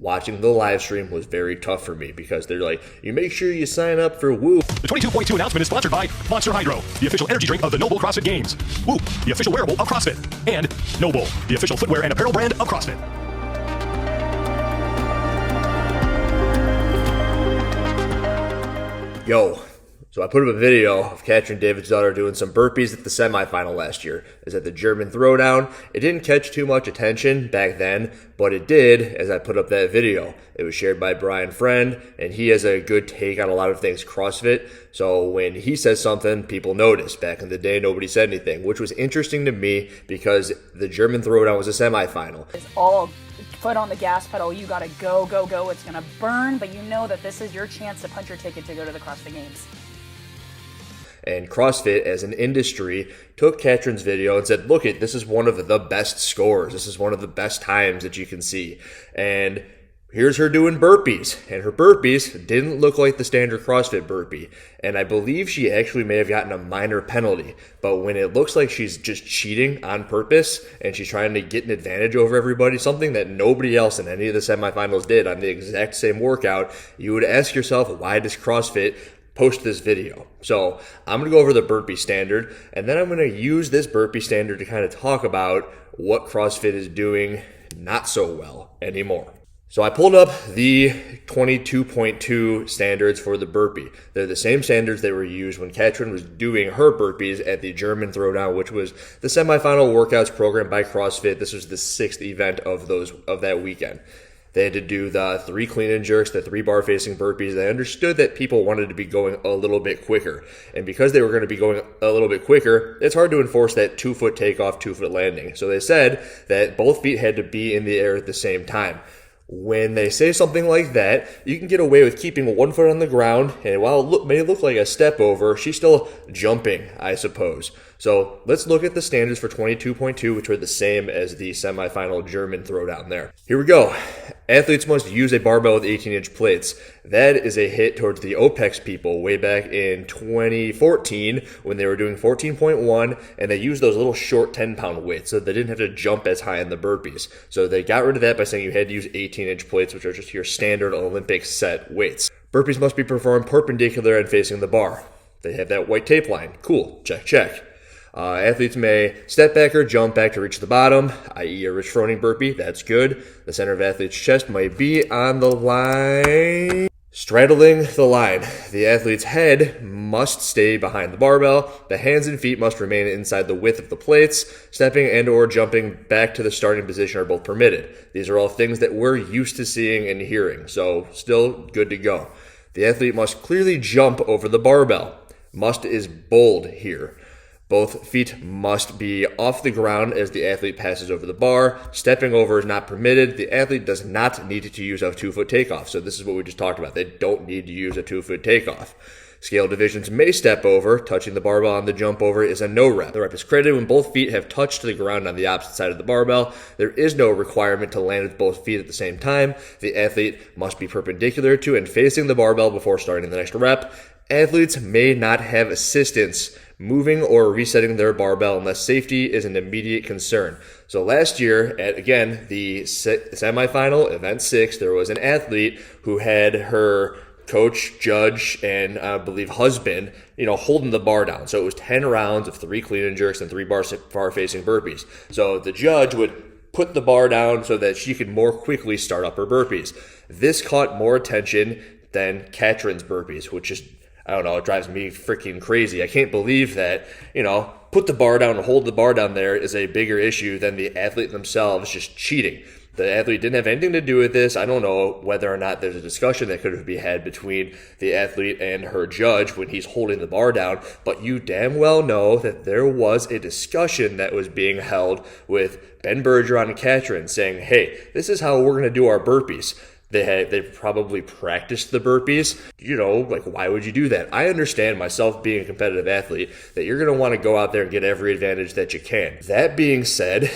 watching the live stream was very tough for me because they're like, you make sure you sign up for Whoop. The 22.2 announcement is sponsored by Monster Hydro, the official energy drink of the Noble CrossFit Games, Whoop, the official wearable of CrossFit, and Noble, the official footwear and apparel brand of CrossFit. Yo, so I put up a video of Katrin Davidsdottir doing some burpees at the semifinal last year. It's at the German throwdown. It didn't catch too much attention back then, but it did as I put up that video. It was shared by Brian Friend, and he has a good take on a lot of things CrossFit. So when he says something, people notice. Back in the day, nobody said anything, which was interesting to me because the German throwdown was a semifinal. It's all foot on the gas pedal. You gotta go, go, go. It's gonna burn, but you know that this is your chance to punch your ticket to go to the CrossFit Games. And CrossFit, as an industry, took Katrin's video and said, look, this is one of the best scores. This is one of the best times that you can see. And here's her doing burpees. And her burpees didn't look like the standard CrossFit burpee. And I believe she actually may have gotten a minor penalty. But when it looks like she's just cheating on purpose and she's trying to get an advantage over everybody, something that nobody else in any of the semifinals did on the exact same workout, you would ask yourself, why does CrossFit post this video? So I'm going to go over the burpee standard, and then I'm going to use this burpee standard to kind of talk about what CrossFit is doing not so well anymore. So I pulled up the 22.2 standards for the burpee. They're the same standards that were used when Katrin was doing her burpees at the German throwdown, which was the semifinal workouts programmed by CrossFit. This was the 6th event of that weekend. They had to do the 3 clean and jerks, the 3 bar facing burpees. They understood that people wanted to be going a little bit quicker. And because they were going to be going a little bit quicker, it's hard to enforce that 2-foot takeoff, 2-foot landing. So they said that both feet had to be in the air at the same time. When they say something like that, you can get away with keeping 1 foot on the ground, and while it may look like a step over, she's still jumping, I suppose. So let's look at the standards for 22.2, which are the same as the semifinal German throwdown there. Here we go. Athletes must use a barbell with 18-inch plates. That is a hit towards the OPEX people way back in 2014 when they were doing 14.1, and they used those little short 10-pound weights so they didn't have to jump as high in the burpees. So they got rid of that by saying you had to use 18-inch plates, which are just your standard Olympic set weights. Burpees must be performed perpendicular and facing the bar. They have that white tape line. Cool. Check, check. Athletes may step back or jump back to reach the bottom, i.e. a rich froning burpee. That's good. The center of athlete's chest might be on the line. Straddling the line. The athlete's head must stay behind the barbell. The hands and feet must remain inside the width of the plates. Stepping and or jumping back to the starting position are both permitted. These are all things that we're used to seeing and hearing, so still good to go. The athlete must clearly jump over the barbell. Must is bold here. Both feet must be off the ground as the athlete passes over the bar. Stepping over is not permitted. The athlete does not need to use a 2-foot takeoff. So this is what we just talked about. They don't need to use a 2-foot takeoff. Scale divisions may step over. Touching the barbell on the jump over is a no rep. The rep is credited when both feet have touched the ground on the opposite side of the barbell. There is no requirement to land with both feet at the same time. The athlete must be perpendicular to and facing the barbell before starting the next rep. Athletes may not have assistance moving or resetting their barbell unless safety is an immediate concern. So last year at, again, the semifinal, event 6, there was an athlete who had her coach, judge, and I believe husband, holding the bar down. So it was 10 rounds of 3 clean and jerks and 3 bar facing burpees. So the judge would put the bar down so that she could more quickly start up her burpees. This caught more attention than Katrin's burpees, which is, I don't know, it drives me freaking crazy. I can't believe that, put the bar down and hold the bar down there is a bigger issue than the athlete themselves just cheating. The athlete didn't have anything to do with this. I don't know whether or not there's a discussion that could be had between the athlete and her judge when he's holding the bar down, but you damn well know that there was a discussion that was being held with Ben Bergeron and Katrin saying, hey, this is how we're going to do our burpees. They probably practiced the burpees. Why would you do that? I understand, myself being a competitive athlete, that you're going to want to go out there and get every advantage that you can. That being said,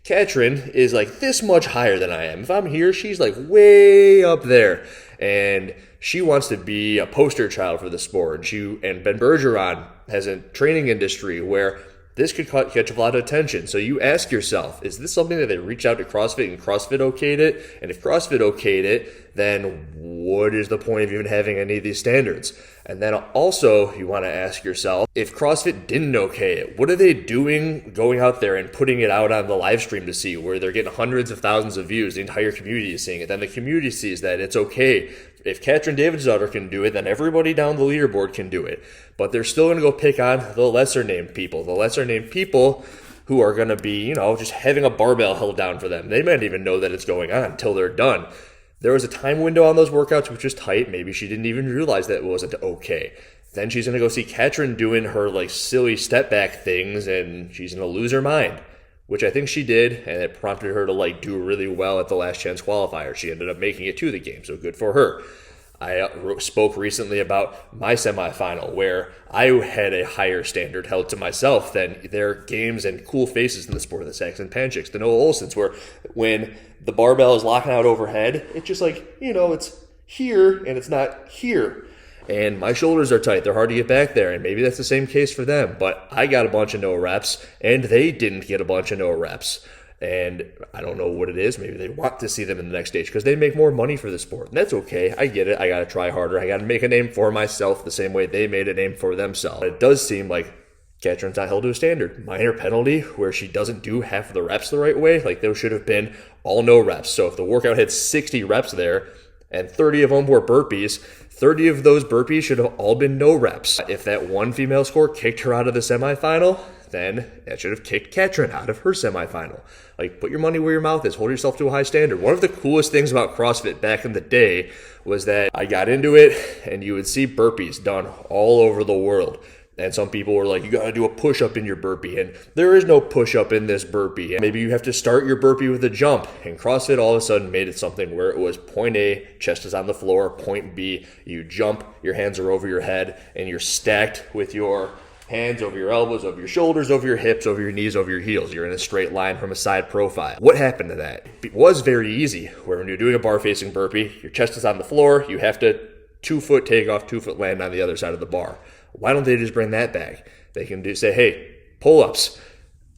Katrin is like this much higher than I am. If I'm here, she's like way up there. And she wants to be a poster child for the sport. And Ben Bergeron has a training industry where this could catch a lot of attention. So you ask yourself, is this something that they reach out to CrossFit and CrossFit okayed it? And if CrossFit okayed it, then what is the point of even having any of these standards? And then also you want to ask yourself, if CrossFit didn't okay it, what are they doing going out there and putting it out on the live stream to see, where they're getting hundreds of thousands of views, the entire community is seeing it, then the community sees that it's okay. If Katrin Davidsdottir can do it, then everybody down the leaderboard can do it. But they're still going to go pick on the lesser named people. The lesser named people who are going to be, just having a barbell held down for them. They might not even know that it's going on until they're done. There was a time window on those workouts which was tight. Maybe she didn't even realize that it wasn't okay. Then she's going to go see Katrin doing her silly step back things, and she's going to lose her mind, which I think she did, and it prompted her to do really well at the last chance qualifier. She ended up making it to the game, so good for her. I spoke recently about my semifinal, where I had a higher standard held to myself than their games and cool faces in the sport of the Saxon Panchicks, the Noah Olsons, where when the barbell is locking out overhead, it's just it's here and it's not here. And my shoulders are tight. They're hard to get back there, and maybe that's the same case for them. But I got a bunch of no reps, and they didn't get a bunch of no reps. And I don't know what it is. Maybe they want to see them in the next stage because they make more money for the sport. And that's okay. I get it. I got to try harder. I got to make a name for myself the same way they made a name for themselves. But it does seem like Katrin's not held to a standard. Minor penalty where she doesn't do half of the reps the right way. Those should have been all no reps. So if the workout had 60 reps there and 30 of them were burpees, 30 of those burpees should have all been no reps. If that one female score kicked her out of the semifinal, then that should have kicked Katrin out of her semifinal. Put your money where your mouth is. Hold yourself to a high standard. One of the coolest things about CrossFit back in the day was that I got into it and you would see burpees done all over the world. And some people were like, you got to do a push-up in your burpee. And there is no push-up in this burpee. And maybe you have to start your burpee with a jump. And CrossFit all of a sudden made it something where it was point A, chest is on the floor, point B, you jump, your hands are over your head, and you're stacked with your hands over your elbows, over your shoulders, over your hips, over your knees, over your heels. You're in a straight line from a side profile. What happened to that? It was very easy, where when you're doing a bar facing burpee, your chest is on the floor, you have to 2-foot takeoff, 2-foot land on the other side of the bar. Why don't they just bring that back? They can say, hey, pull-ups,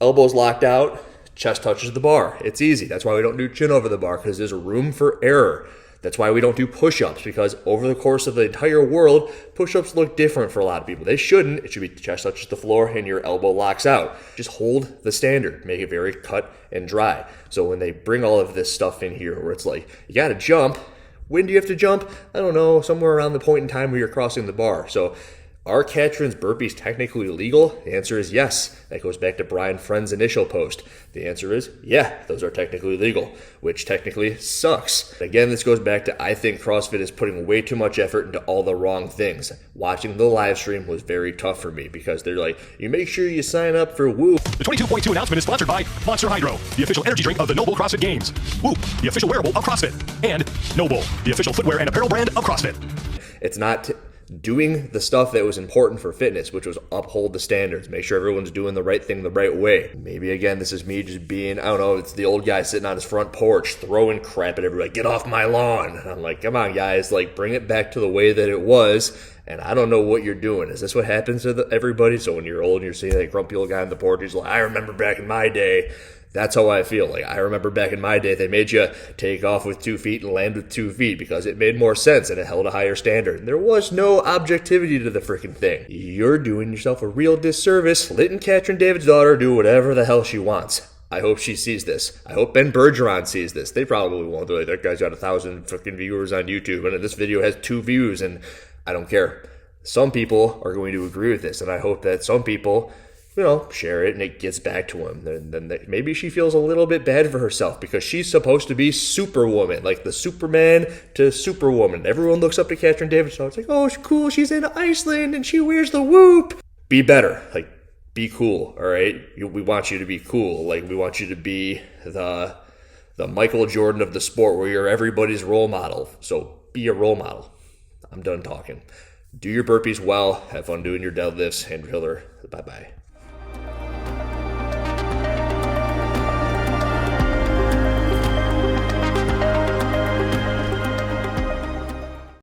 elbows locked out, chest touches the bar. It's easy. That's why we don't do chin over the bar, because there's room for error. That's why we don't do push-ups, because over the course of the entire world, push-ups look different for a lot of people. They shouldn't. It should be chest touches the floor and your elbow locks out. Just hold the standard. Make it very cut and dry. So when they bring all of this stuff in here where it's you got to jump. When do you have to jump? I don't know. Somewhere around the point in time where you're crossing the bar. So are Katrin's burpees technically legal? The answer is yes. That goes back to Brian Friend's initial post. The answer is, yeah, those are technically legal, which technically sucks. Again, this goes back to, I think CrossFit is putting way too much effort into all the wrong things. Watching the live stream was very tough for me because they're you make sure you sign up for Whoop. The 22.2 announcement is sponsored by Monster Hydro, the official energy drink of the Noble CrossFit Games. Whoop, the official wearable of CrossFit. And Noble, the official footwear and apparel brand of CrossFit. It's not doing the stuff that was important for fitness, which was uphold the standards, make sure everyone's doing the right thing the right way. Maybe again, this is me just being, I don't know, it's the old guy sitting on his front porch throwing crap at everybody, get off my lawn. And I'm come on guys, bring it back to the way that it was. And I don't know what you're doing. Is this what happens to everybody? So when you're old and you're seeing that grumpy old guy on the porch, he's I remember back in my day. That's how I feel. I remember back in my day, they made you take off with 2 feet and land with 2 feet because it made more sense and it held a higher standard. And there was no objectivity to the freaking thing. You're doing yourself a real disservice letting Katrin Davidsdottir do whatever the hell she wants. I hope she sees this. I hope Ben Bergeron sees this. They probably won't. They're that guy's got 1,000 freaking viewers on YouTube and this video has 2 views and I don't care. Some people are going to agree with this and I hope that some people share it and it gets back to him. Then maybe she feels a little bit bad for herself because she's supposed to be Superwoman, the Superman to Superwoman. Everyone looks up to Katrin Davidsdottir. It's oh, she's cool. She's in Iceland and she wears the whoop. Be better. Be cool. All right. We want you to be cool. We want you to be the Michael Jordan of the sport where you're everybody's role model. So be a role model. I'm done talking. Do your burpees well. Have fun doing your deadlifts and driller. Bye-bye.